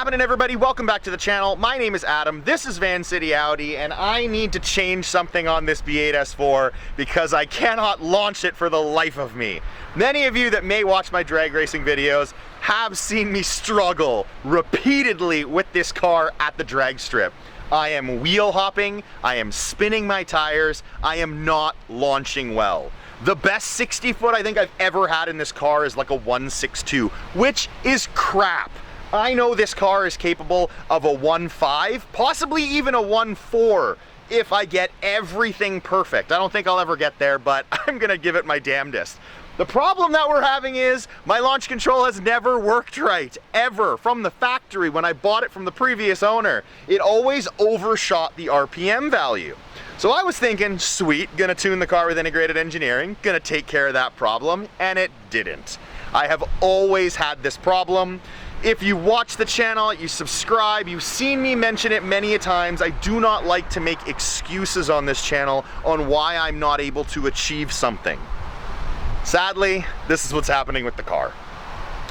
happening, everybody? Welcome back to the channel. My name is Adam. This is Vancity Audi, and I need to change something on this B8S4 because I cannot launch it for the life of me. Many of you that may watch my drag racing videos have seen me struggle repeatedly with this car at the drag strip. I am wheel hopping, I am spinning my tires, I am not launching well. The best 60 foot I think I've ever had in this car is like a 1.62, which is crap. I know this car is capable of a 1.5, possibly even a 1.4 if I get everything perfect. I don't think I'll ever get there, but I'm gonna give it my damnedest. The problem that we're having is my launch control has never worked right, ever. From the factory, when I bought it from the previous owner, it always overshot the RPM value. So I was thinking, sweet, gonna tune the car with integrated engineering, gonna take care of that problem, and it didn't. I have always had this problem. If you watch the channel, you subscribe, you've seen me mention it many a times. I do not like to make excuses on this channel on why I'm not able to achieve something. Sadly, this is what's happening with the car.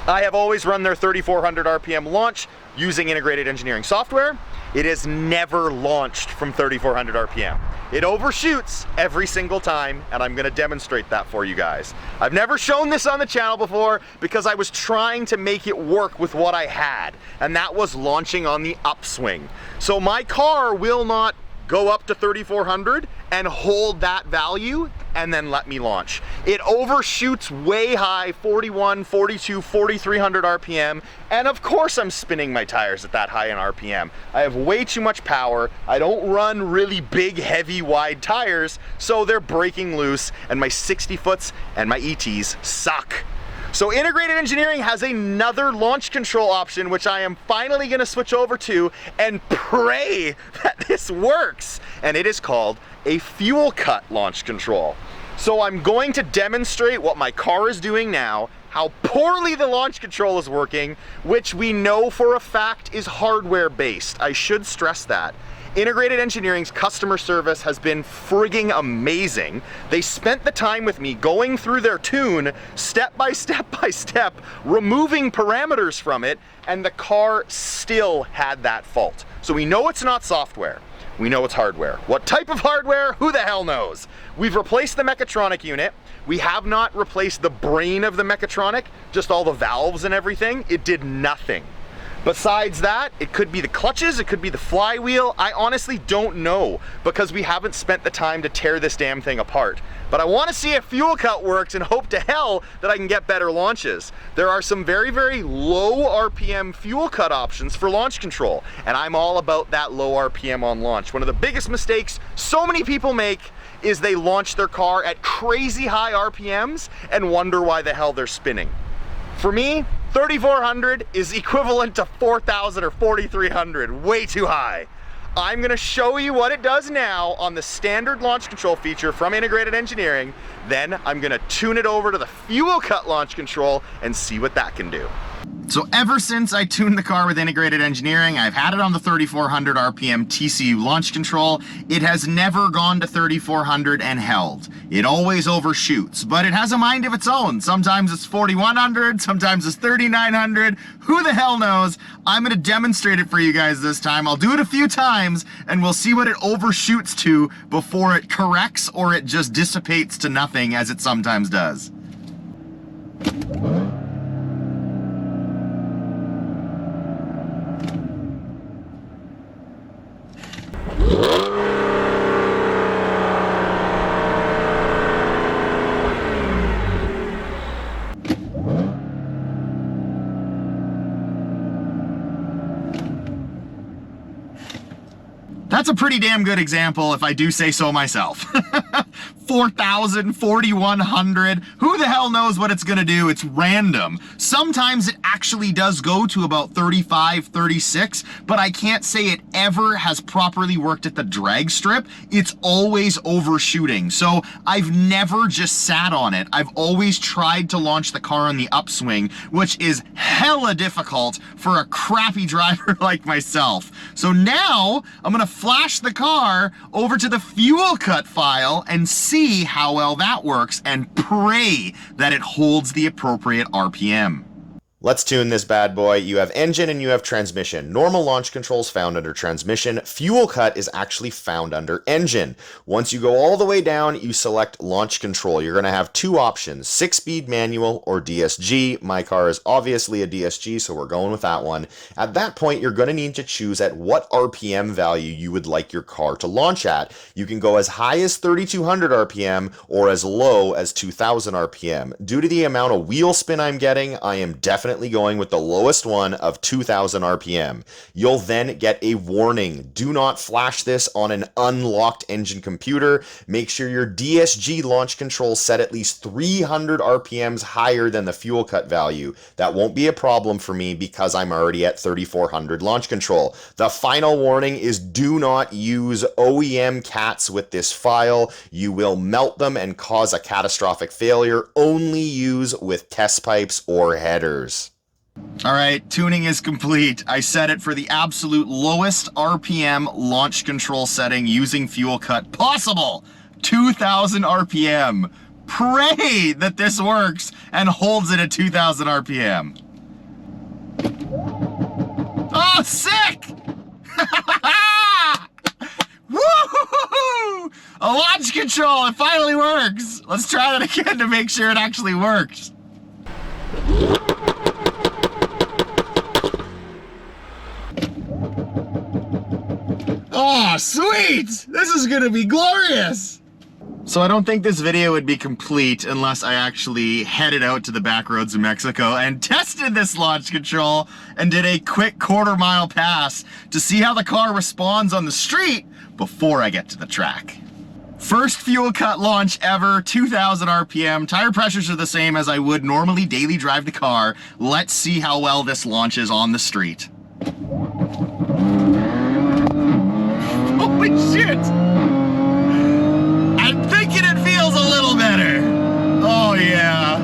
I have always run their 3,400 RPM launch using integrated engineering software. It has never launched from 3,400 RPM. It overshoots every single time, and I'm gonna demonstrate that for you guys. I've never shown this on the channel before because I was trying to make it work with what I had, and that was launching on the upswing. So my car will not go up to 3,400 and hold that value and then let me launch. It overshoots way high, 41, 42, 4,300 RPM, and of course I'm spinning my tires at that high in RPM. I have way too much power. I don't run really big, heavy, wide tires, so they're breaking loose, and my 60 foots and my ETs suck. So integrated engineering has another launch control option, which I am finally gonna switch over to and pray that this works. And it is called a fuel cut launch control. So I'm going to demonstrate what my car is doing now, how poorly the launch control is working, which we know for a fact is hardware based. I should stress that. Integrated Engineering's customer service has been frigging amazing. They spent the time with me going through their tune step by step by step, removing parameters from it, and the car still had that fault. So we know it's not software. We know it's hardware. What type of hardware? Who the hell knows? We've replaced the mechatronic unit. We have not replaced the brain of the mechatronic, just all the valves and everything. It did nothing. Besides that, it could be the clutches, it could be the flywheel. I honestly don't know because we haven't spent the time to tear this damn thing apart. But I want to see if fuel cut works and hope to hell that I can get better launches. There are some very, very low RPM fuel cut options for launch control, and I'm all about that low RPM on launch. One of the biggest mistakes so many people make is they launch their car at crazy high RPMs and wonder why the hell they're spinning. For me, 3,400 is equivalent to 4,000 or 4,300, way too high. I'm gonna show you what it does now on the standard launch control feature from Integrated Engineering, then I'm gonna tune it over to the fuel cut launch control and see what that can do. So ever since I tuned the car with Integrated Engineering, I've had it on the 3,400 RPM TCU launch control. It has never gone to 3,400 and held. It always overshoots, but it has a mind of its own. Sometimes it's 4,100, sometimes it's 3,900. Who the hell knows? I'm gonna demonstrate it for you guys this time. I'll do it a few times and we'll see what it overshoots to before it corrects or it just dissipates to nothing as it sometimes does. That's a pretty damn good example if I do say so myself. 4,000, 4,100, who the hell knows what it's gonna do? It's random. Sometimes it actually does go to about 35, 36, but I can't say it ever has properly worked at the drag strip. It's always overshooting. So I've never just sat on it. I've always tried to launch the car on the upswing, which is hella difficult for a crappy driver like myself. So now I'm gonna flash the car over to the fuel cut file and see how well that works and pray that it holds the appropriate RPM. Let's tune this bad boy. You have engine and you have transmission. Normal launch control is found under transmission. Fuel cut is actually found under engine. Once you go all the way down, you select launch control. You're going to have two options, 6-speed manual or DSG. My car is obviously a DSG, so we're going with that one. At that point, you're going to need to choose at what RPM value you would like your car to launch at. You can go as high as 3,200 RPM or as low as 2,000 RPM. Due to the amount of wheel spin I'm getting, I am definitely going with the lowest one of 2,000 RPM. You'll then get a warning. Do not flash this on an unlocked engine computer. Make sure your DSG launch control set at least 300 RPMs higher than the fuel cut value. That won't be a problem for me because I'm already at 3,400 launch control. The final warning is do not use OEM cats with this file. You will melt them and cause a catastrophic failure. Only use with test pipes or headers. All right, tuning is complete. I set it for the absolute lowest RPM launch control setting using fuel cut possible. 2,000 RPM. Pray that this works and holds it at 2,000 RPM. Oh, sick! Woo! A launch control, it finally works. Let's try that again to make sure it actually works. Oh, sweet! This is gonna be glorious! So I don't think this video would be complete unless I actually headed out to the back roads of Mexico and tested this launch control and did a quick quarter-mile pass to see how the car responds on the street before I get to the track. First fuel cut launch ever, 2,000 RPM. Tire pressures are the same as I would normally daily drive the car. Let's see how well this launches on the street. Holy shit! I'm thinking it feels a little better. Oh yeah.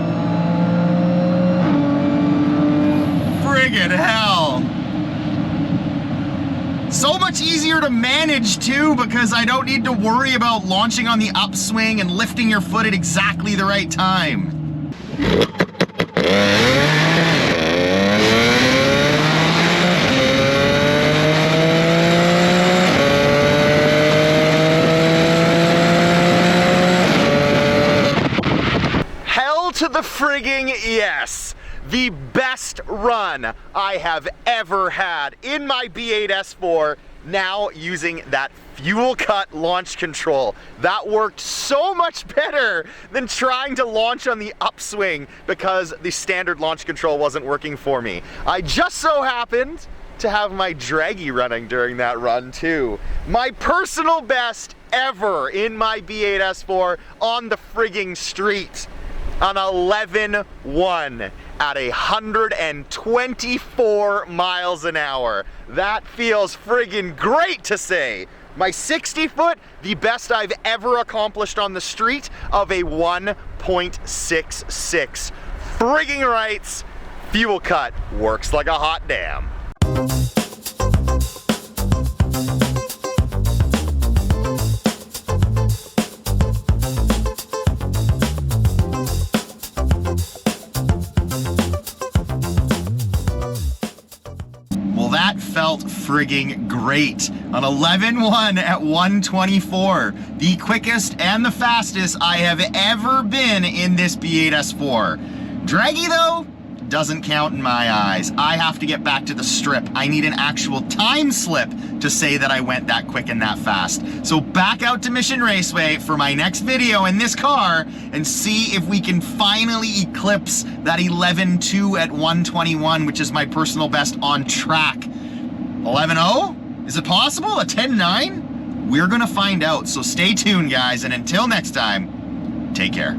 Friggin' hell. So much easier to manage too because I don't need to worry about launching on the upswing and lifting your foot at exactly the right time. To the frigging yes! The best run I have ever had in my B8 S4, now using that fuel cut launch control. That worked so much better than trying to launch on the upswing because the standard launch control wasn't working for me. I just so happened to have my draggy running during that run too. My personal best ever in my B8 S4 on the frigging street. An 11.1 at 124 miles an hour. That feels friggin' great to say. My 60 foot, the best I've ever accomplished on the street of a 1.66. Friggin' rights, fuel cut works like a hot damn. That felt frigging great. An 11.1 at 124. The quickest and the fastest I have ever been in this B8 S4. Draggy though, doesn't count in my eyes. I have to get back to the strip. I need an actual time slip to say that I went that quick and that fast. So back out to Mission Raceway for my next video in this car and see if we can finally eclipse that 11.2 at 121, which is my personal best on track. 11.0? Is it possible? A 10.9? We're gonna find out, so stay tuned guys, and until next time, take care.